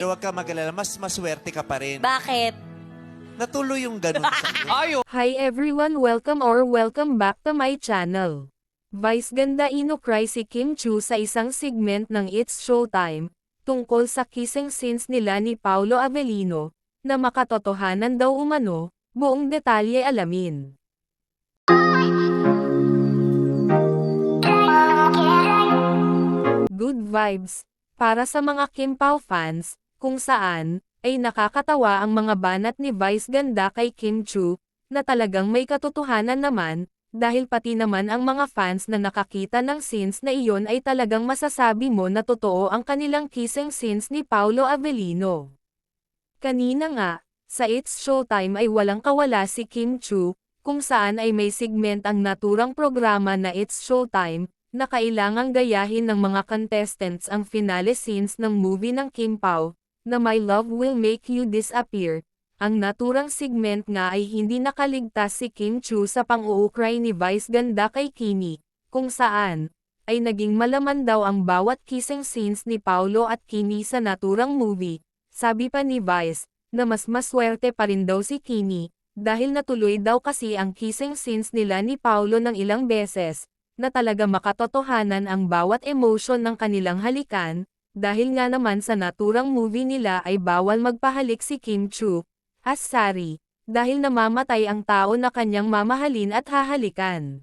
Pero wag ka mag-alala, mas maswerte ka pa rin. Bakit? Natuloy yung ganun sa'yo. Ayo. Hi everyone, welcome back to my channel. Vice ganda inokray si Kim Chu sa isang segment ng It's Showtime, tungkol sa kissing scenes nila ni Paolo Avellino, na makatotohanan daw umano, buong detalye alamin. Good vibes, para sa mga Kim Pao fans, kung saan, ay nakakatawa ang mga banat ni Vice ganda kay Kim Chu, na talagang may katotohanan naman, dahil pati naman ang mga fans na nakakita ng scenes na iyon ay talagang masasabi mo na totoo ang kanilang kissing scenes ni Paolo Avellino. Kanina nga, sa It's Showtime ay walang kawala si Kim Chu, kung saan ay may segment ang naturang programa na It's Showtime, na kailangang gayahin ng mga contestants ang finale scenes ng movie ng Kim Pao, na My Love Will Make You Disappear. Ang naturang segment nga ay hindi nakaligtas si Kim Chu sa pang-uukray ni Vice ganda kay Kimi, kung saan, ay naging malaman daw ang bawat kissing scenes ni Paolo at Kimi sa naturang movie. Sabi pa ni Vice, na mas maswerte pa rin daw si Kimi, dahil natuloy daw kasi ang kissing scenes nila ni Paolo ng ilang beses, na talaga makatotohanan ang bawat emotion ng kanilang halikan, dahil nga naman sa naturang movie nila ay bawal magpahalik si Kim Chu, as sorry, dahil namamatay ang tao na kanyang mamahalin at hahalikan.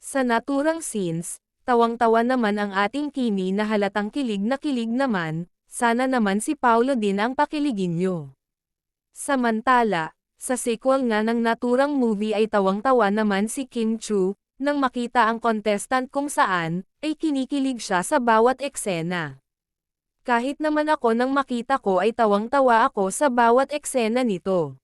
Sa naturang scenes, tawang-tawa naman ang ating Kimi na halatang kilig naman, sana naman si Paolo din ang pakiligin nyo. Samantala, sa sequel nga ng naturang movie ay tawang-tawa naman si Kim Chu, nang makita ang contestant kung saan, ay kinikilig siya sa bawat eksena. Kahit naman ako nang makita ko ay tawang-tawa ako sa bawat eksena nito.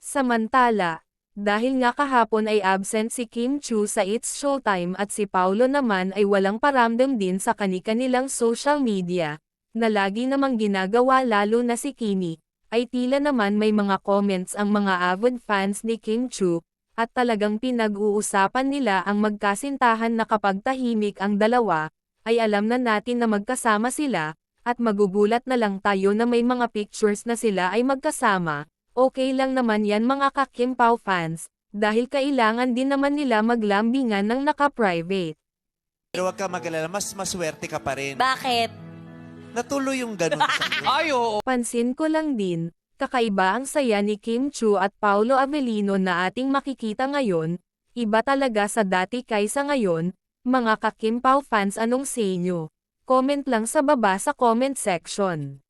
Samantala, dahil nga kahapon ay absent si Kim Chu sa It's Showtime at si Paolo naman ay walang paramdam din sa kani-kanilang social media, na lagi namang ginagawa lalo na si Kimi, ay tila naman may mga comments ang mga avid fans ni Kim Chu, at talagang pinag-uusapan nila ang magkasintahan na kapag tahimik ang dalawa, ay alam na natin na magkasama sila, at magugulat na lang tayo na may mga pictures na sila ay magkasama. Okay lang naman yan mga ka-Kim Pao fans, dahil kailangan din naman nila maglambingan ng naka-private. Pero wag ka mag-alala, mas maswerte ka pa rin. Bakit? Natuloy yung ganun sa'yo. Ayo. Pansin ko lang din, kakaiba ang saya ni Kim Chu at Paolo Avellino na ating makikita ngayon, iba talaga sa dati kaysa ngayon. Mga ka-Kim Pao fans, anong say nyo? Comment lang sa baba sa comment section.